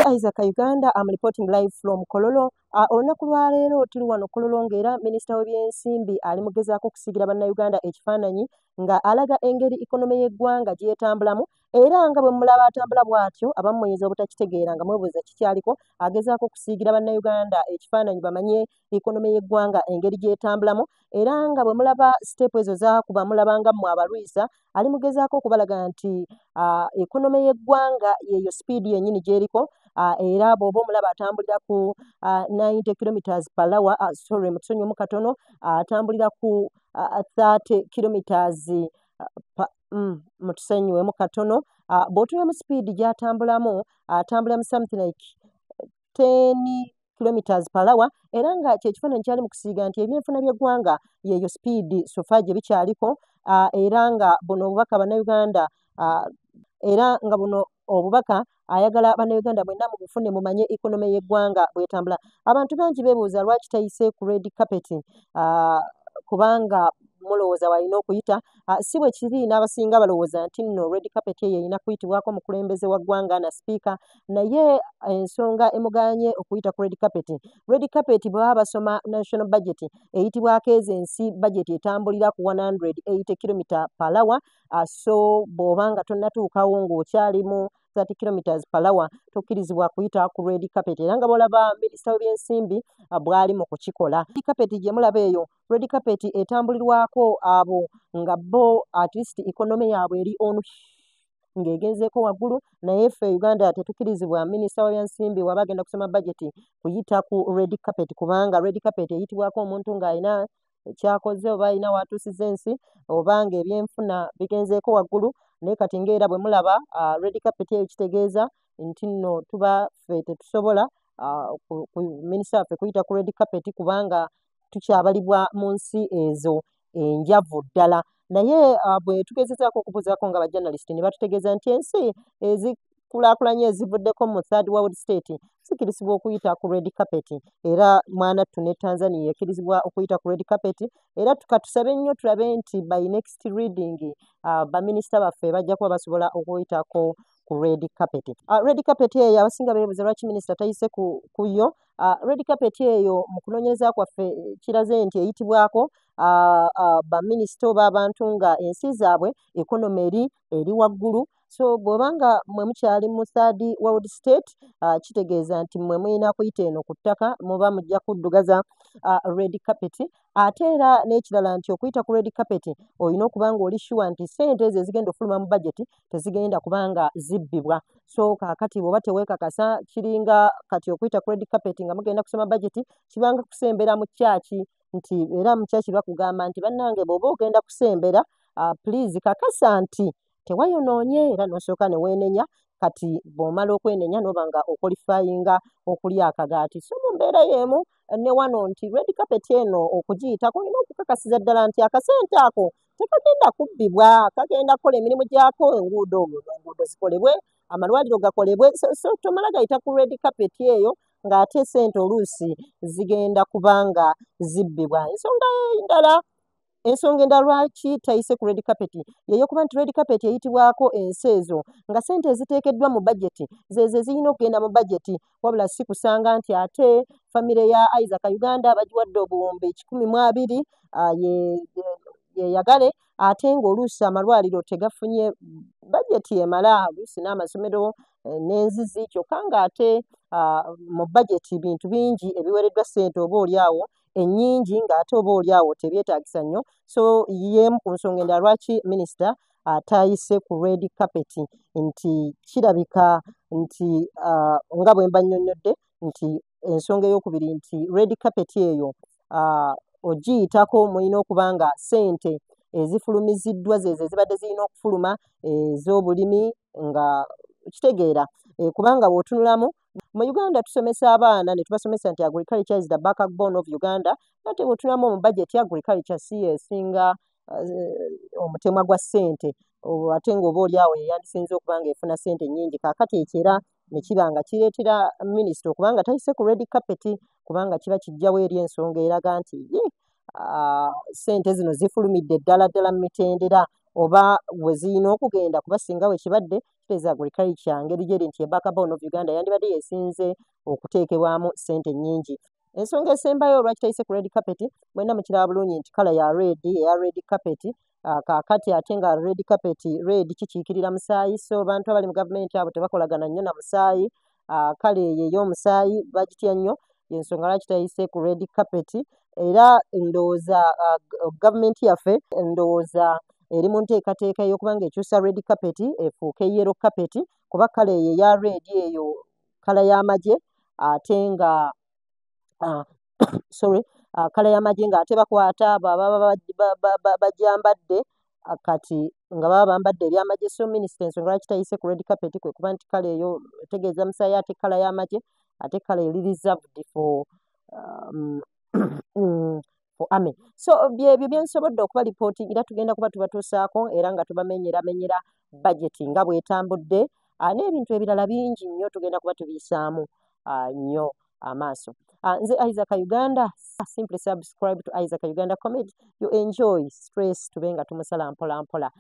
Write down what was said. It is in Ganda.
Isaac Uganda, I'm reporting live from Kololo. Olunaku lwa leero tuli wano Kololo ng'era minisita w'ebyensimbi ali mugezaako okusigira bannayuganda ekifaananyi nga alaga engeri ikonomi y'eggwanga gy'etambulamu era nga bwe mulaba atambula bw'atyo abamu muyinza obutakitegeera nga mwebuuza kikyaliko agezaako okusiigira bannayuganda ekifaananyi bamanye ikonomi y'eggwanga engeri gy'etambulamu era nga bwe mulaba siteepu ezo zaakuba mulaba nga mmwe abalwisa ali mugezaako okubalaga nti ikonomi y'eggwanga yeeyo sipiidi yennyini gy'eriko era bw'oba omulaba atambulira ku 90 kilometers per hour, sorry, mutusonyiwemu katono, atambulira ku 30 kilometers mutusonyiwemu katono. Bw'otunula mu speed gy'atambulamu, atambula mu something like 10 kilometers per hour, era nga kyekifaananyi kyali mu kusiiga nti ebyenfuna by'eggwanga yeeyo speed sofa gye bikyaliko, era nga buno obubaka bannayuganda era nga buno obubaka ayagala bannayuganda bwenna mu bufune mumanye ikonomi y'eggwanga bw'etambula. Abantu bangi beebuuza lwaki tayise ku red carpet kubanga mulowooza walina okuyita. Si bwe kiri n'abasinga balowooza nti nno red carpet eyo erina kuyitibwako omukulembeze wa ggwanga na sipiika, naye ensonga emuganye okuyita ku red carpet bwe baba basoma national budget eyitibwako ezo ensi budget etambulira ku 180 km per hour, so bw'oba nga tonnatuukawo ng'okyali mu 30 kilometers per hour tokkirizibwa kuyita ku red carpet, era nga bw'olaba minisita w'ebyensimbi bw'ali mu kukikola. Red carpet gye mulaba eyo, red carpet etambulirwako abo nga bo at least ikonomi yaabwe eri onu ng'egenzeeko waggulu, naye ffe Uganda tetukkirizibwa minisita w'ebyensimbi waba agenda kusoma budget kuyita ku red carpet kubanga red carpet eyitibwako omuntu ng'alina kyakoze oba alina watuusizza ensi oba ng'ebyenfuna bigenzeeko waggulu. Naye kati ng'era bwe mulaba red carpet eyo kitegeeza nti nno tuba ffe tetusobola minisita waffe kuyita ku red carpet kubanga tukyabalibwa mu nsi ezo enjavu ddala. Naye bwe tugezezaako okubuuzaako nga bajournalist ne batutegeeza nti ensi ezikulaakulanye ezivuddeko mu third world state zikkirizibwa okuyita ku red carpet, era mwanattu ne Tanzania ekkirizibwa okuyita ku red carpet, era tukatusabe nnyo tulabe nti by next reading baminisita baffe bajja kuba basobola okuyitako ku red carpet. Red carpet eyo abasinga beebuuza lwaki minisita tayise ku yo. Red carpet eyo mu kunoonyereza kwaffe kiraze nti eyitibwako baminisita oba abantu nga ensi zaabwe ekonomi eri waggulu, so bw'oba nga mmwe mukyali mu third world state kitegeeza nti mmwe mulina kuyita eno ku ttaka muba mujja kuddugaza red carpet. Ate era n'ekirala nti okuyita ku red carpet olina okuba ng'oli sure nti ssente ezo ezigenda okufuluma mu budget tezigenda kuba nga zibbibwa. So kaakati bw'oba teweekakasa kiringa kati okuyita ku red carpet nga mugenda kusoma budget kibanga kusembera mu kyaki nti era mu kyaki bakugamba nti bannange bw'oba ogenda kusembera please kakasa nti tewayonoonye era n'osooka ne weenenya. Kati bw'omala okwenenya n'oba nga okwalifayinga okuli akagaati. So mu mbeera y'emu ne wano nti red carpet eno okugiyitako olina okukakasiza ddala nti akasente ako tekagenda kubbibwa, kagenda kukola emirimu gyako, enguudo zikolebwe, amalwaliro gakolebwe, so tomala gayita ku red carpet eyo ng'ate sente oluusi zigenda kubanga zibbibwa. Ensonga endala lwaki tayise ku red carpet y'eyokuba nti red carpet eyitibwako ensi ezo nga sente eziteekeddwa mu budget zezo zirina okugenda mu budget, wabula si kusanga nti ate famire ya Isaac Uganda bagiwadde obuwumbi 12 yeyagale ate ng'oluusi amalwaliro tegafunye budget emala, oluusi n'amasomero n'enzizi kyokka ng'ate mu budget bintu bingi ebiwereddwa ssente oba oliawo ennyingi ng'ate oba oliawo tebyetaagisa nnyo. So y'emu ku nsonga endala lwaki minisita atayise ku red carpet nti kirabika nti nga bwe mba nnyonnyodde nti ensonga ey'okubiri nti red carpet eyo ogiyitako mulina okuba nga ssente ezifulumiziddwa zezo ezibadde zirina okufuluma ez'obulimi nga kitegeera kubanga bw'otunulamu mu Uganda tusomesa abaana ne tubasomesa nti agriculture is the backbone of Uganda, ate bw'otunulamu mu budget agriculture si yesinga omutemwa gwa ssente ate ng'oba oliawo yeyandisinze okuba nga efuna ssente nnyingi. Kaakati ekyo era ne kiba nga kireetera minisita okuba nga tayise ku red carpet kubanga kiba kijjawo eri ensonga eraga nti ssente zino zifulumidde ddala mu mitendera oba we zirina okugenda kuba singa we kibadde kitegeeza agriculture ngeri gyeri nti backbone of Uganda yandibadde yeesinze okuteekebwamu ssente nnyingi. Ensonga esembayo lwaki tayise ku red carpet, mwenna mukiraba bulungi nti kala ya red eya red carpet. Kaakati ate nga red carpet red kikiikirira musaayi, so abantu abali mu gavumenti abo tebakolagana nnyo na musaayi. Kale eyo ey'omusaayi bagitya nnyo, y'ensonga lwaki tayise ku red carpet. Era ndowooza gavumenti yaffe ndowooza eri mu nteekateeka y'okuba ng'ekyusa red carpet efuuke yellow carpet, kuba kala eyo eya red eyo kala y'amagye ate nga kala y'amagye ng'ate bakwata baba bagyambadde kati nga baba bambadde ebyamagye. So minisita ensonga lwaki tayise ku red carpet kwe kuba nti kala eyo etegeeza musaayi ate kala y'amagye ate kala eri reserved for army. So byebyo byensobodde okuba lipooti era tugenda kuba tubatuusaako era nga tubamenyeramenyera budget nga bw'etambudde n'ebintu ebirala bingi nnyo tugenda kuba tubiyisaamu nnyo amaaso. Nze Isaac Uganda, simply subscribe to Isaac Uganda Comedy. You enjoy stress tube nga tumusala mpola mpola.